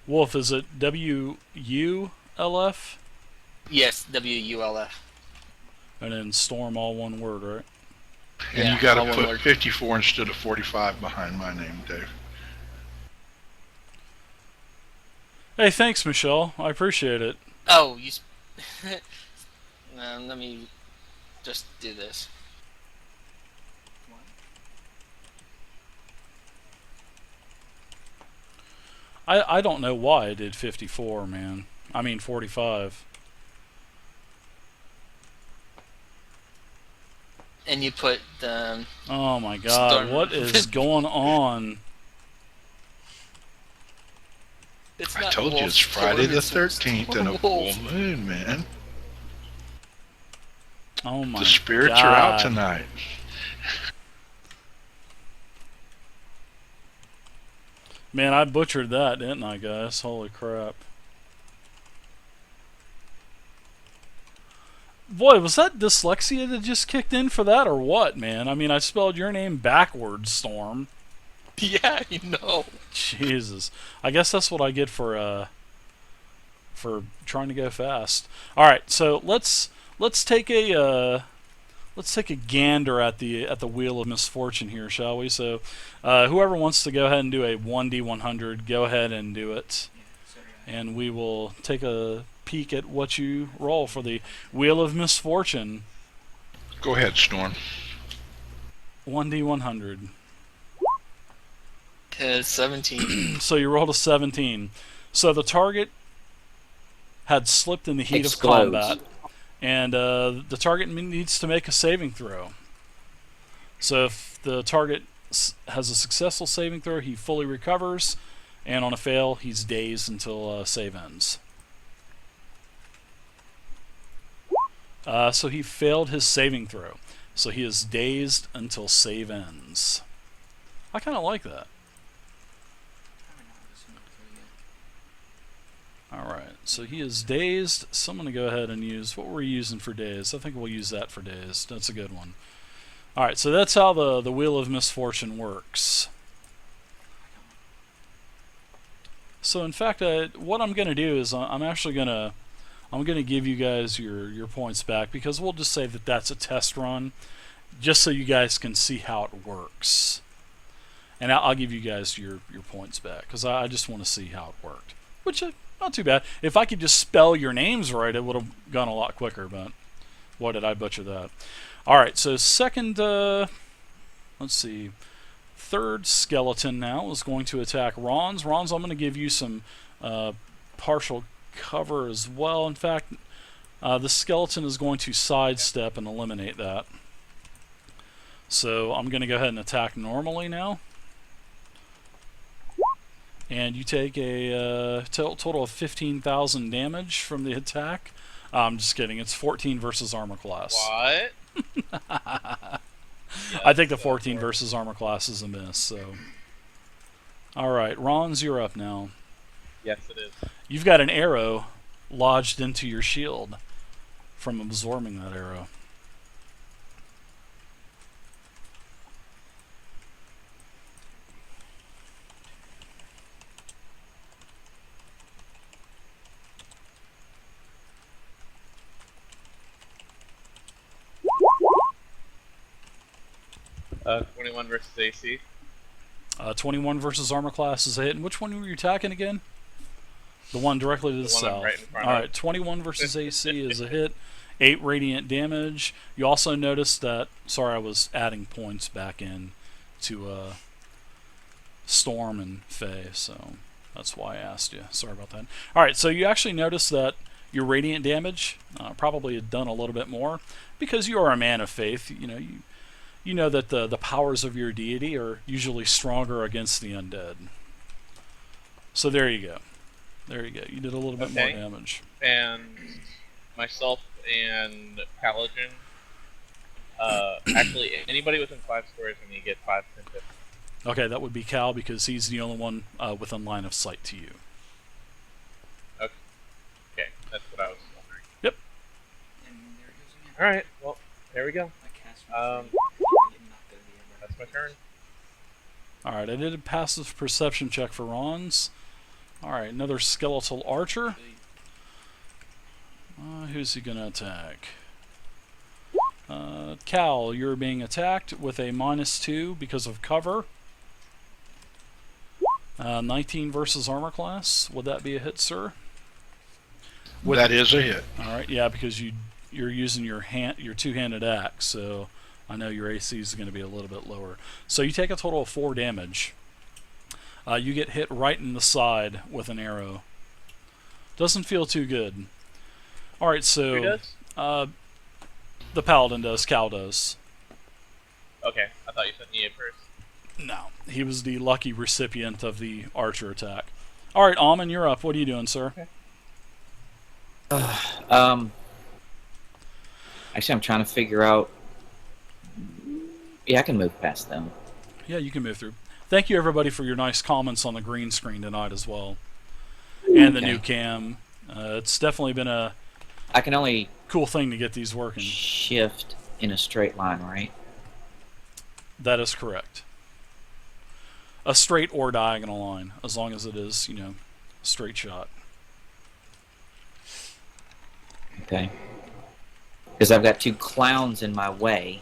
Wolf, is it WULF? Yes, WULF. And then Storm, all one word, right? And you Yeah, got to all one put word. 54 instead of 45 behind my name, Dave. Hey, thanks, Michelle. I appreciate it. Oh, let me just do this. I don't know why I did 54, man. I mean 45. And you put Oh my god, Storm. what is going on? It's I not told you Wolf it's Friday Storm, the it's 13th and a Storm full Wolf. moon, man. Oh The my spirits are out god. tonight. Man, I butchered that, didn't I, guys? Holy crap. Boy, was that dyslexia that just kicked in for that or what, man? I mean, I spelled your name backwards, Storm. Yeah, you know. Jesus. I guess that's what I get for trying to go fast. All right, so let's take a gander at the wheel of misfortune here, shall we? So, whoever wants to go ahead and do a 1d100, go ahead and do it, and we will take a peek at what you roll for the wheel of misfortune. Go ahead, Storm. 1d100. 17. So you rolled a 17. So the target had slipped in the heat of Explodes. combat, and the target needs to make a saving throw. So if the target has a successful saving throw, he fully recovers, and on a fail, he's dazed until save ends. So he failed his saving throw. So he is dazed until save ends. I kind of like that. Alright, so he is dazed, so I'm going to go ahead and use, what were we using for dazed? I think we'll use that for dazed. That's a good one. Alright, so that's how the Wheel of Misfortune works. So in fact, what I'm going to do is I'm actually going to give you guys your points back, because we'll just say that that's a test run, just so you guys can see how it works. And I'll give you guys your points back, because I just want to see how it worked. Which, not too bad. If I could just spell your names right, it would have gone a lot quicker, but why did I butcher that? Alright, so second, let's see, third skeleton now is going to attack Ron's. Ron's, I'm going to give you some partial cover as well. In fact, the skeleton is going to sidestep and eliminate that. So I'm going to go ahead and attack normally now. And you take a total of 15,000 damage from the attack. I'm just kidding. It's 14 versus armor class. What? I think the 14 versus armor class is a miss. So, all right, Ron's, you're up now. Yes, it is. You've got an arrow lodged into your shield from absorbing that arrow. Uh, 21 versus AC. 21 versus armor class is a hit. And which one were you attacking again? The one directly to the one I'm south. right in front All of. right, 21 versus AC is a hit. 8 radiant damage. You also noticed that. Sorry, I was adding points back in to Storm and Faye, so that's why I asked you. Sorry about that. All right, so you actually noticed that your radiant damage probably had done a little bit more, because you are a man of faith. You know that the powers of your deity are usually stronger against the undead. So there you go. There you go. You did a little bit more damage. And myself and Paladin. Actually, anybody within 5 squares of me get 5, 10, 15. Okay, that would be Cal, because he's the only one within line of sight to you. Okay, that's what I was wondering. Yep. Alright, well, there we go. That's my turn. Alright, I did a passive perception check for Ron's. Alright, another skeletal archer. Who's he gonna attack? Cal, you're being attacked with a -2 because of cover. 19 versus armor class. Would that be a hit, sir? That is a hit. Alright, yeah, because you're using your two-handed axe, so I know your AC is going to be a little bit lower. So you take a total of 4 damage. You get hit right in the side with an arrow. Doesn't feel too good. Alright, so... Who does? The paladin does, Cal does. Okay, I thought you said me first. No, he was the lucky recipient of the archer attack. Alright, Almond, you're up. What are you doing, sir? Actually, I'm trying to figure out. Yeah, I can move past them. Yeah, you can move through. Thank you, everybody, for your nice comments on the green screen tonight as well. And the Okay. new cam. It's definitely been a I can only cool thing to get these working. shift in a straight line, right? That is correct. A straight or diagonal line, as long as it is, a straight shot. Okay. Because I've got 2 clowns in my way,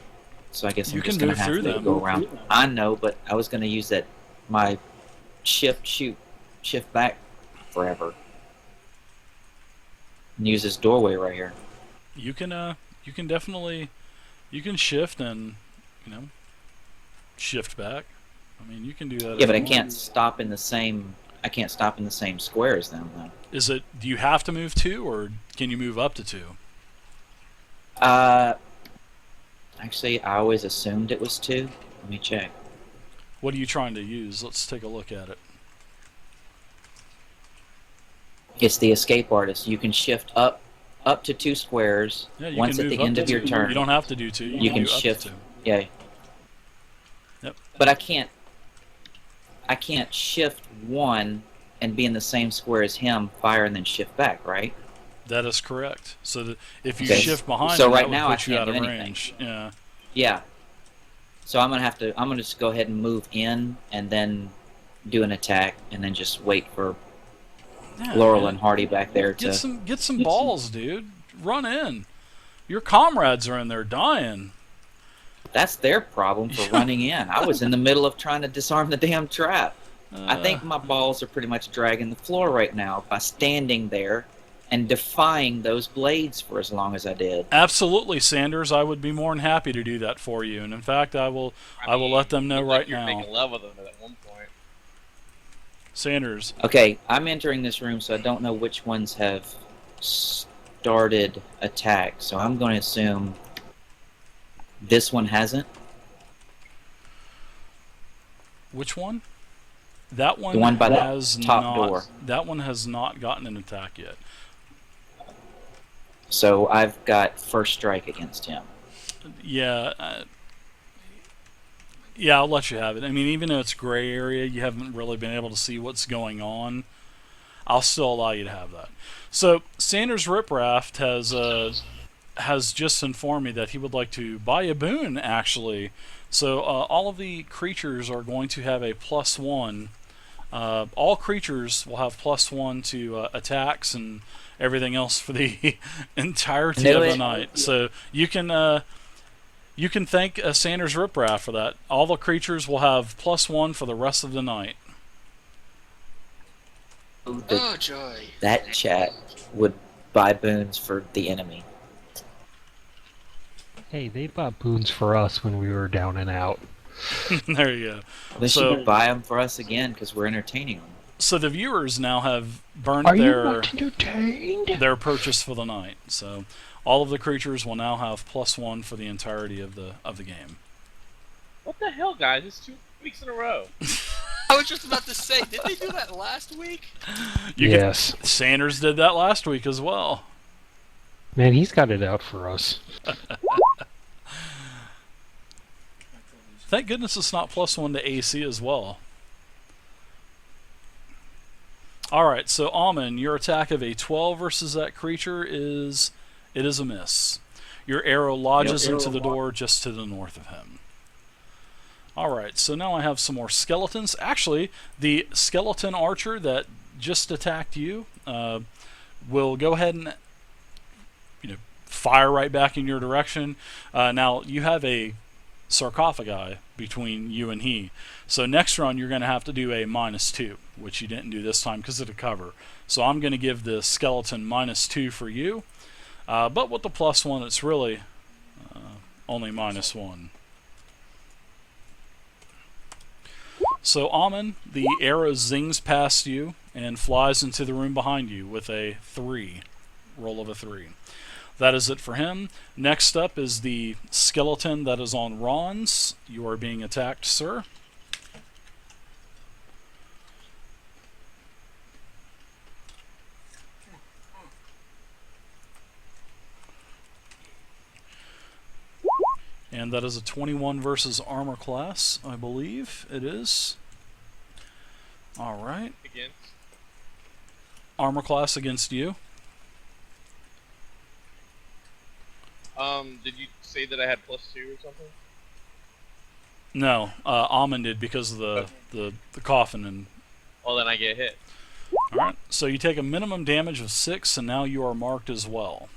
so I guess You I'm just can going to move have through to them. go around. I know, but I was going to use my shift back forever. And use this doorway right here. You can definitely, shift and, shift back. I mean, you can do that. Yeah, if but I you can't want. stop in the same. I can't stop in the same square as them, though. Do you have to move 2, or can you move up to 2? Actually, I always assumed it was 2. Let me check. What are you trying to use? Let's take a look at it. It's the escape artist. You can shift up to 2 squares. Yeah, you Once can at move the up end to of your 2. turn. You don't have to do 2. You can do up to shift. 2. Yeah. Yep. But I can't shift 1 and be in the same square as him, fire, and then shift back, right? That is correct. So that if you Okay. shift behind So him, right that would now put I you can't out of do anything. range. Yeah. Yeah. So I'm gonna just go ahead and move in and then do an attack and then just wait for Yeah, Laurel man. and Hardy back there to. Get some balls, dude. Run in. Your comrades are in there dying. That's their problem for running in. I was in the middle of trying to disarm the damn trap. I think my balls are pretty much dragging the floor right now by standing there and defying those blades for as long as I did. Absolutely, Sanders. I would be more than happy to do that for you. And in fact, I will let them know looked right like you're now. making love with them at one point. Sanders. Okay, I'm entering this room, so I don't know which ones have started attack. So I'm going to assume this one hasn't. Which one? That one, The one by the has top not, door. That one has not gotten an attack yet. So I've got first strike against him. Yeah. Yeah, I'll let you have it. I mean, even though it's gray area, you haven't really been able to see what's going on. I'll still allow you to have that. So Sanders Ripraft has just informed me that he would like to buy a boon, actually. So all of the creatures are going to have a +1. All creatures will have +1 to attacks and everything else for the entirety of the night. So you can thank Sanders Ripraft for that. All the creatures will have +1 for the rest of the night. Oh, joy. That chat would buy boons for the enemy. Hey, they bought boons for us when we were down and out. There you go. They So- should buy them for us again because we're entertaining them. So the viewers now have burned Are you their not entertained? purchase for the night. So all of the creatures will now have +1 for the entirety of the game. What the hell, guys? It's 2 weeks in a row. I was just about to say, did they do that last week? Yes. Sanders did that last week as well. Man, he's got it out for us. Thank goodness it's not +1 to AC as well. Alright, so Almond, your attack of a 12 versus that creature is a miss. Your arrow lodges into the door just to the north of him. Alright, so now I have some more skeletons. Actually, the skeleton archer that just attacked you will go ahead and fire right back in your direction. Now you have a sarcophagi between you and he, so next run you're going to have to do a -2, which you didn't do this time because of the cover. So I'm going to give the skeleton -2 for you, but with the +1 it's really only -1. So Amon, the arrow zings past you and flies into the room behind you with a 3. Roll of a 3. That is it for him. Next up is the skeleton that is on Ron's. You are being attacked, sir. And that is a 21 versus armor class, I believe it is. Alright. Again. Armor class against you. Did you say that I had +2 or something? No, Amon did because of the coffin. And Well, then I get hit. alright, so you take a minimum damage of 6, and now you are marked as well.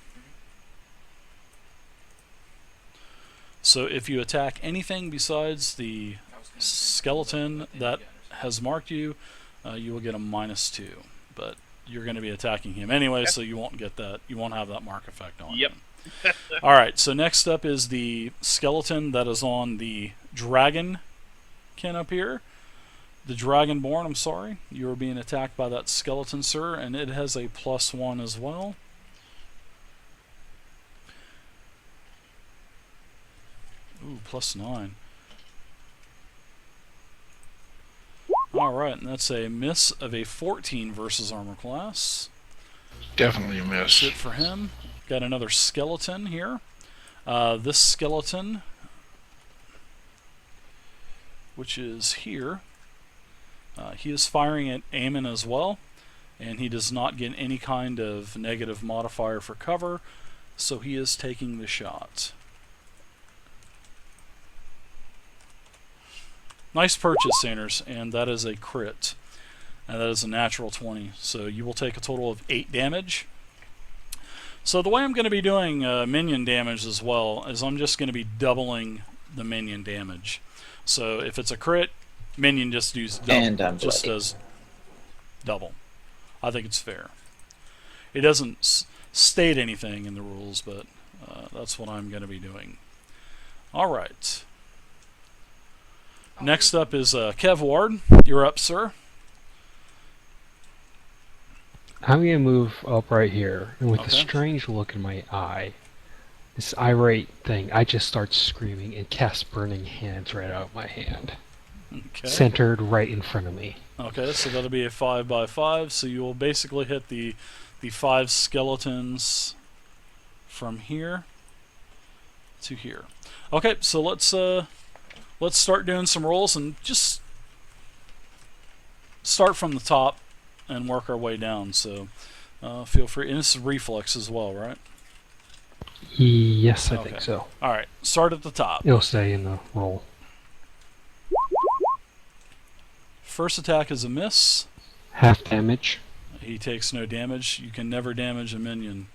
So if you attack anything besides the skeleton that has marked you, you will get a -2. But you're going to be attacking him anyway, so you won't get that. You won't have that mark effect on Yep. him. Alright, so next up is the skeleton that is on the dragon kin up here. The dragonborn, I'm sorry. You are being attacked by that skeleton, sir, and it has a +1 as well. Ooh, +9. Alright, and that's a miss of a 14 versus armor class. Definitely a miss. That's it for him. Got another skeleton here. This skeleton, which is here, he is firing at Amon as well, and he does not get any kind of negative modifier for cover, so he is taking the shot. Nice purchase, Sanders, and that is a crit. And that is a natural 20, so you will take a total of 8 damage. So the way I'm going to be doing minion damage as well is I'm just going to be doubling the minion damage. So if it's a crit, minion just does double. I think it's fair. It doesn't state anything in the rules, but that's what I'm going to be doing. Alright. Next up is Kev Ward. You're up, sir. I'm gonna move up right here, and with a Okay. strange look in my eye, this irate thing, I just start screaming and cast Burning Hands right out of my hand, Okay. centered right in front of me. Okay, so that'll be a 5x5. So you will basically hit the 5 skeletons from here to here. Okay, so let's start doing some rolls and just start from the top and work our way down. So feel free. And this is reflex as well, right? Yes, I Okay. think so. All right, start at the top. It'll say in the roll. First attack is a miss. Half damage. He takes no damage. You can never damage a minion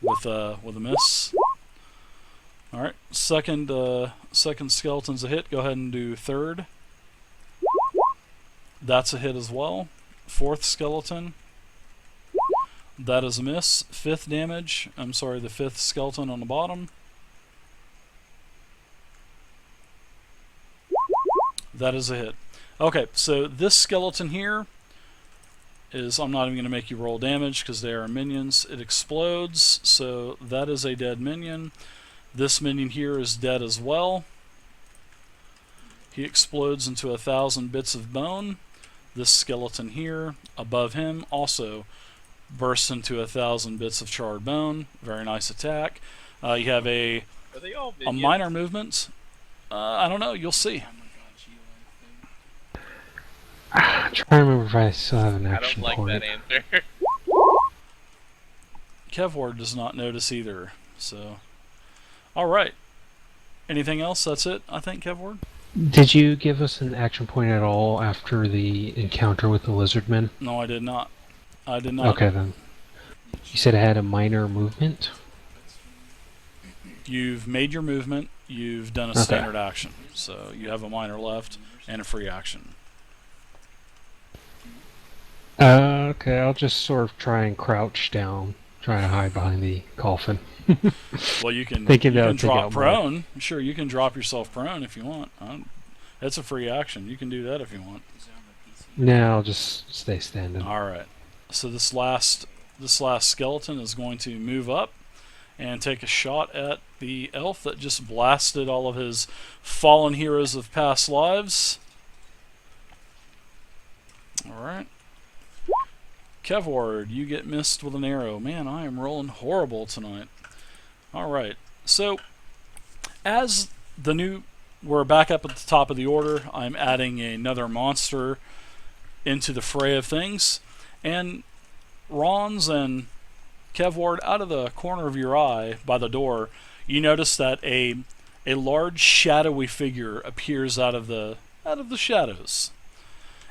with a miss. All right, second skeleton's a hit. Go ahead and do third. That's a hit as well. Fourth skeleton. That is a miss. Fifth damage. I'm sorry, the fifth skeleton on the bottom. That is a hit. Okay, so this skeleton here is, I'm not even going to make you roll damage because they are minions. It explodes, so that is a dead minion. This minion here is dead as well. He explodes into 1,000 bits of bone. This skeleton here, above him, also bursts into 1,000 bits of charred bone. Very nice attack. You have a Are they all a minions? minor movement. I don't know. You'll see. I'm trying to remember if I still have an I action don't like point. that answer. Kevward does not notice either. So, all right. Anything else? That's it, I think, Kevward? Did you give us an action point at all after the encounter with the lizardmen? No, I did not. I did not. Okay then. You said it had a minor movement? You've made your movement. You've done a Okay. standard action. So you have a minor left and a free action. Okay, I'll just sort of try and crouch down, try to hide behind the coffin. Well, you can, Thinking you that can would take drop out more. prone. Sure, you can drop yourself prone if you want. That's a free action. You can do that if you want. Now I'll just stay standing. All right. So this last skeleton is going to move up and take a shot at the elf that just blasted all of his fallen heroes of past lives. All right. Kevward, you get missed with an arrow. Man, I am rolling horrible tonight. All right. So, as we're back up at the top of the order. I'm adding another monster into the fray of things, and Ron's and Kevward, out of the corner of your eye by the door, you notice that a large shadowy figure appears out of the shadows,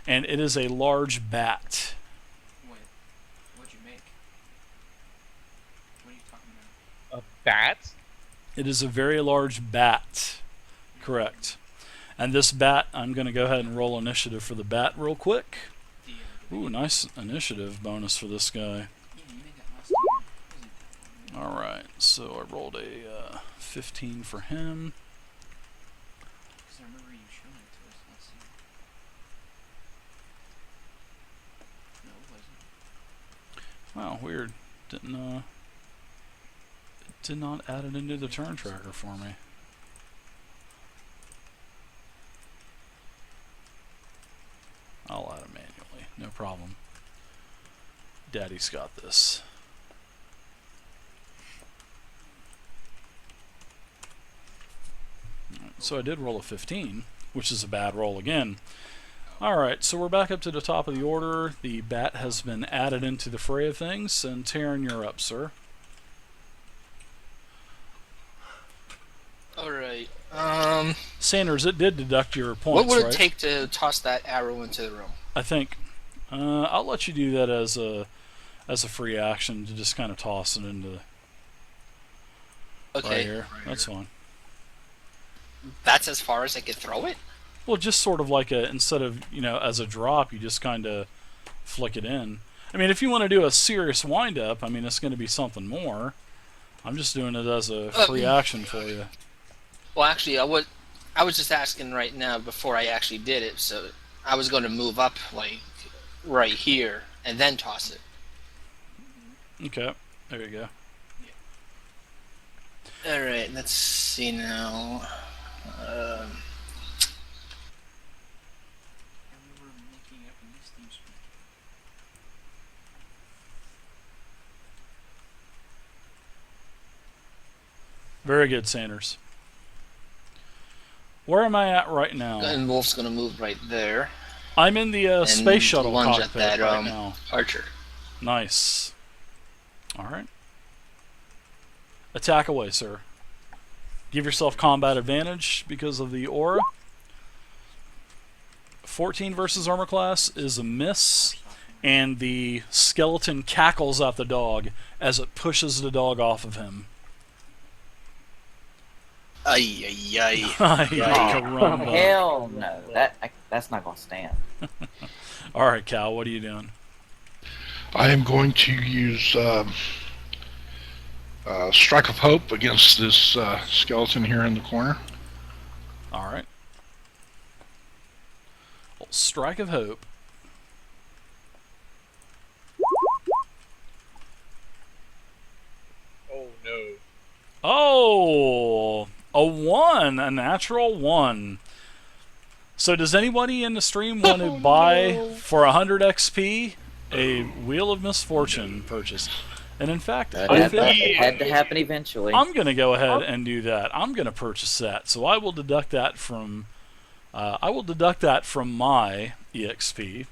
and it is a large bat. Wait, what'd you make? What are you talking about? A bat? It is a very large bat. Correct. And this bat, I'm going to go ahead and roll initiative for the bat real quick. Ooh, nice initiative bonus for this guy. Yeah, you made that last time. Alright, so I rolled a 15 for him. Because I remember you showing it to us last time. No, it wasn't. Wow, weird. Did not add it into the turn tracker for me. I'll add it manually, no problem. Daddy's got this. So I did roll a 15, which is a bad roll again. Alright, so we're back up to the top of the order. The bat has been added into the fray of things, and Taryn, you're up, sir. Alright. Sanders, it did deduct your What points, would it right? take to toss that arrow into the room? I think. I'll let you do that as a free action to just kind of toss it into Okay. right here. That's fine. That's as far as I could throw it? Well, just sort of like instead of, as a drop, you just kind of flick it in. I mean, if you want to do a serious wind-up, I mean, it's going to be something more. I'm just doing it as a free action for you. Well, actually, I was just asking right now before I actually did it, so I was going to move up, like, right here, and then toss it. Okay, there you go. Alright, let's see now. Very good, Sanders. Where am I at right now? And Wolf's going to move right there. I'm in the And space shuttle lunge cockpit at that right now. archer. Nice. Alright. Attack away, sir. Give yourself combat advantage because of the aura. 14 versus armor class is a miss, and the skeleton cackles at the dog as it pushes the dog off of him. Ay, ay, ay. Ay, Oh, caramba. hell no. That's not gonna stand. Alright, Cal, what are you doing? I am going to use Strike of Hope against this skeleton here in the corner. Alright. Well, Strike of Hope. Oh no. Oh! A 1! A natural 1. So does anybody in the stream want to buy for 100 XP a Wheel of Misfortune purchase? And in fact, I It think had to happen eventually. I'm going to go ahead and do that. I'm going to purchase that. So I will deduct that from my EXP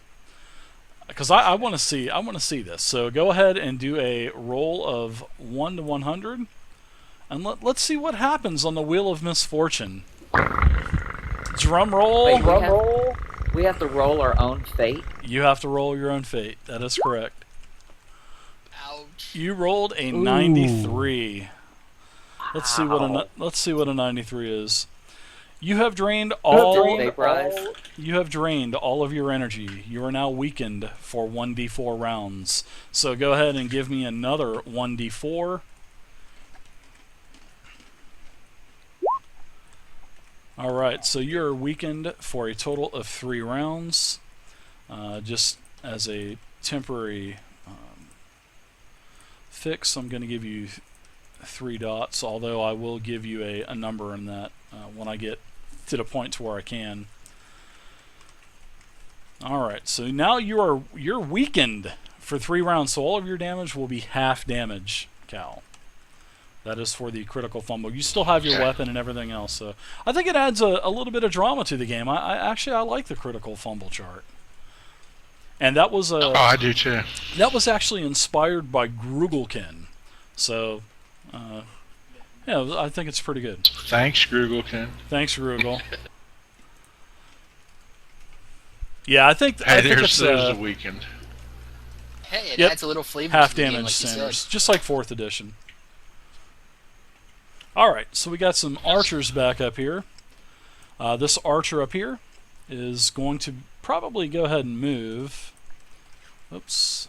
because I want to see this. So go ahead and do a roll of 1 to 100, and let's see what happens on the Wheel of Misfortune. Drum roll. Wait, we have to roll our own fate? You have to roll your own fate. That is correct. Ouch. You rolled a Ooh. 93. Let's see what Wow. let's see what a 93 is. You have drained all. Vaporize? You have drained all of your energy. You are now weakened for 1d4 rounds. So go ahead and give me another 1d4. Alright, so you're weakened for a total of 3 rounds. Just as a temporary fix, I'm going to give you 3 dots, although I will give you a number in that when I get to the point to where I can. Alright, so now you're weakened for 3 rounds, so all of your damage will be half damage, Cal. That is for the critical fumble. You still have your weapon and everything else, so I think it adds a little bit of drama to the game. I like the critical fumble chart. And that was Oh, I do too. that was actually inspired by Grugelkin. So yeah, I think it's pretty good. Thanks, Grugelkin. Thanks, Grugel. Yeah, I think Hey, it's there's the weekend. Hey, it Yep. adds a little flavor half to the game, damage like you centers, said. just like 4th edition. Alright, so we got some archers back up here. This archer up here is going to probably go ahead and move. Oops.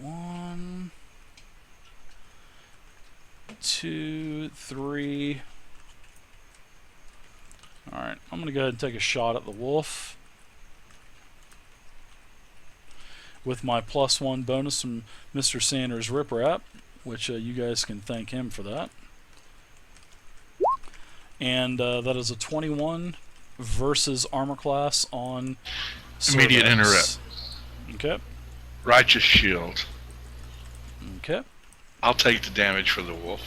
One, 2, 3. Alright, I'm going to go ahead and take a shot at the wolf. With my +1 bonus from Mr. Sanders Riprap, which you guys can thank him for that. And that is a 21 versus armor class on Immediate Cervix. interrupt. Okay. Righteous shield. Okay. I'll take the damage for the wolf.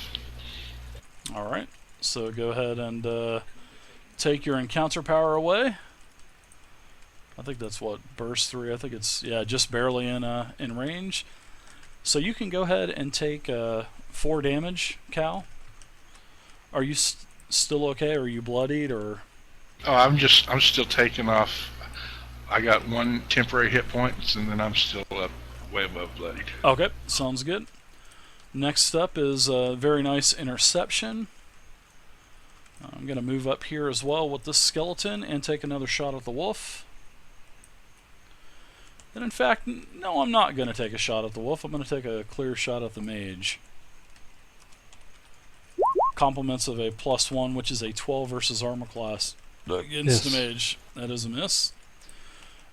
Alright. So go ahead and take your encounter power away. I think that's what, burst 3. I think it's, yeah, just barely in range. So you can go ahead and take 4 damage, Cal. Are you still okay? Are you bloodied or? Oh, I'm still taking off. I got 1 temporary hit points, and then I'm still up way above bloodied. Okay, sounds good. Next up is a very nice interception. I'm going to move up here as well with this skeleton and take another shot at the wolf. And in fact, no, I'm not going to take a shot at the wolf. I'm going to take a clear shot at the mage. Compliments of a +1, which is a 12 versus armor class against the mage. That is a miss.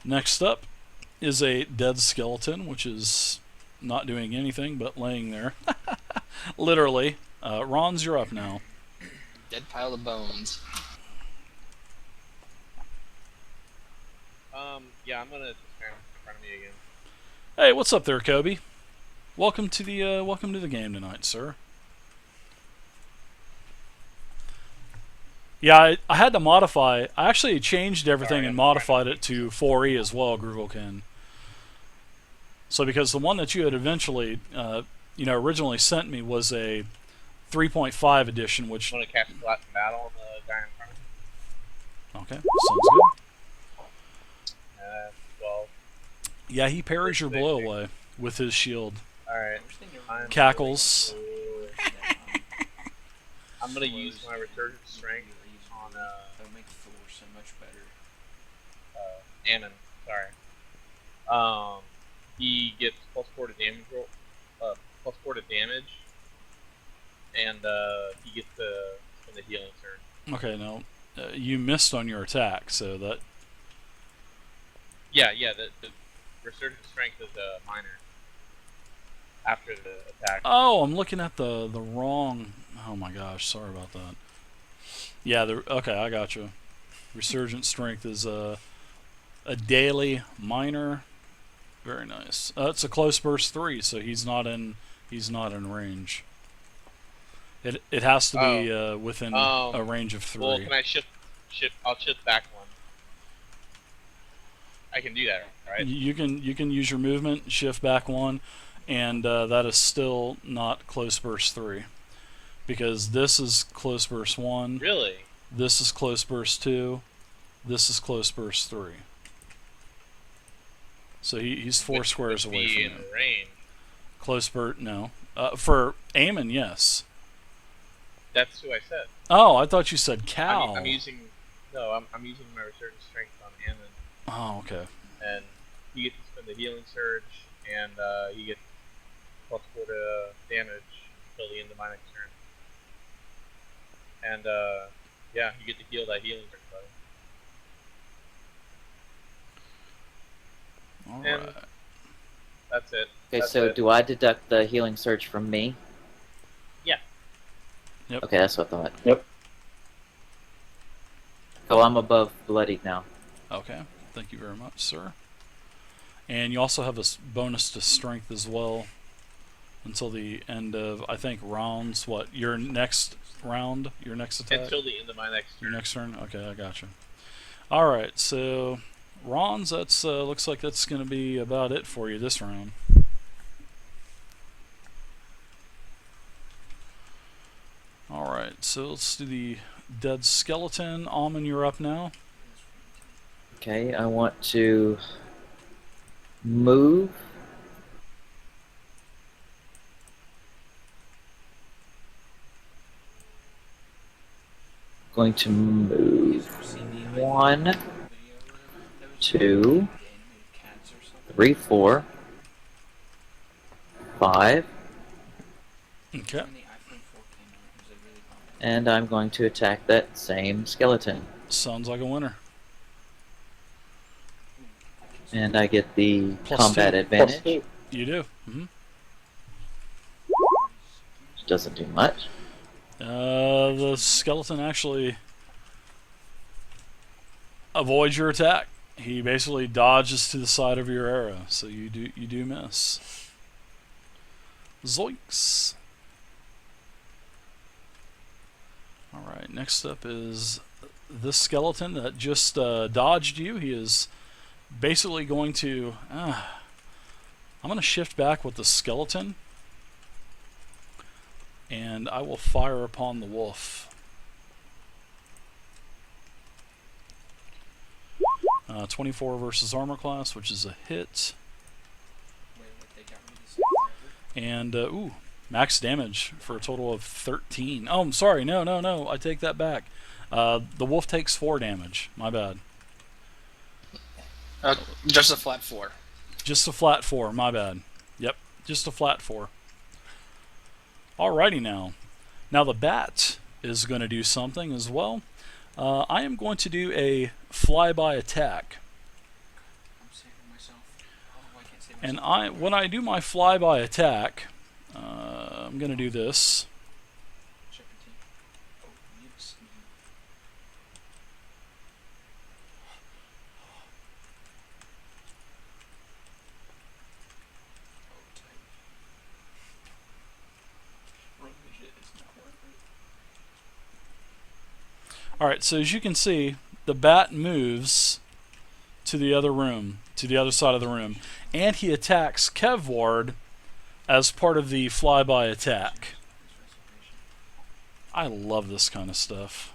Next up is a dead skeleton, which is not doing anything but laying there. Literally. Rons, you're up now. Dead pile of bones. Yeah, I'm gonna just stand in front of me again. Hey, what's up there, Kobe? Welcome to the game tonight, sir. Yeah, I had to modify. I actually changed everything and modified it to 4E as well, Grugelkin. So because the one that you had eventually, originally sent me was a 3.5 edition, which. I'm gonna cast Flat Battle on the guy in front of me. Okay, sounds good. 12. Yeah, he parries your blow away with his shield. Alright. Cackles. I'm gonna use my resurgent strength on make Thor so much better. Ammon. Sorry. He gets +4 to damage roll, +4 to damage, and he gets to spend the healing turn. Okay, now you missed on your attack, so that. Yeah. The resurgent strength is minor after the attack. Oh, I'm looking at the wrong. Oh my gosh, sorry about that. Yeah, okay, I got you. Resurgent strength is a daily minor. Very nice. It's a close burst 3, so he's not in range. It has to be within a range of 3. Well, can I shift? I'll shift back 1. I can do that, right? You can use your movement, shift back 1, and that is still not close burst 3. because this is close burst 1, Really? this is close burst 2, this is close burst 3. So he's 4 squares away from in you. range. Close burst, no. For aiming, yes. That's who I said. Oh, I thought you said cow. I'm using. No, I'm using my resurgent strength on Ammon, Oh, okay. and you get to spend the healing surge, and you get +4 to damage until the end of my next turn. And yeah, you get to heal that healing surge, buddy. All And right. that's it. Okay, That's so it. do I deduct the healing surge from me? Yeah. Yep. Okay, that's what I thought. Yep. So I'm above bloodied now. Okay. Thank you very much, sir. And you also have a bonus to strength as well until the end of, I think, rounds. What? Your next round? Your next attack? Until the end of my next Your turn. next turn? Okay, I gotcha. Alright, so Ron's, that's looks like that's going to be about it for you this round. Alright, so let's do the dead skeleton. Almond, you're up now. Okay, I want to move. Going to move 1, 2, 3, 4, 5, Okay. and I'm going to attack that same skeleton. Sounds like a winner. And I get the Plus combat 2. advantage. You do. Mm-hmm. Which doesn't do much. The skeleton actually avoids your attack. He basically dodges to the side of your arrow, so you do miss. Zoinks! Alright, next up is this skeleton that just dodged you. He is basically going to... I'm going to shift back with the skeleton, and I will fire upon the wolf. 24 versus armor class, which is a hit. And, ooh, max damage for a total of 13. Oh, I'm sorry. No. I take that back. The wolf takes 4 damage. My bad. Just a flat 4. Just a flat 4. My bad. Yep, just a flat 4. Alrighty now. Now the bat is going to do something as well. I am going to do a flyby attack. And when I do my flyby attack, I'm going to do this. Alright, so as you can see, the bat moves to the other room, to the other side of the room, and he attacks Kevward as part of the flyby attack. I love this kind of stuff.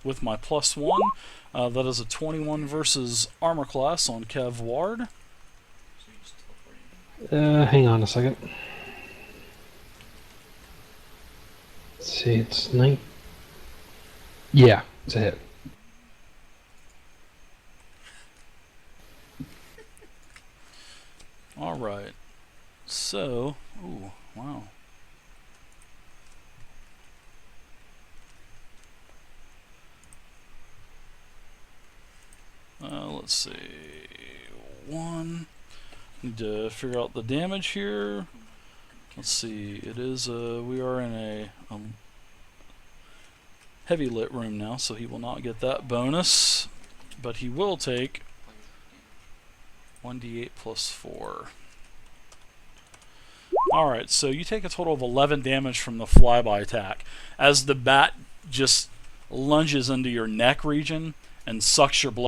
With my +1, that is a 21 versus armor class on Kevward. Hang on a second. Let's see, it's 9. Yeah, it's a hit. Alright. So, ooh, wow. Let's see. 1. Need to figure out the damage here. Let's see. It is we are in a heavy lit room now, so he will not get that bonus, but he will take 1d8 plus 4. Alright, so you take a total of 11 damage from the flyby attack as the bat just lunges into your neck region and sucks your blood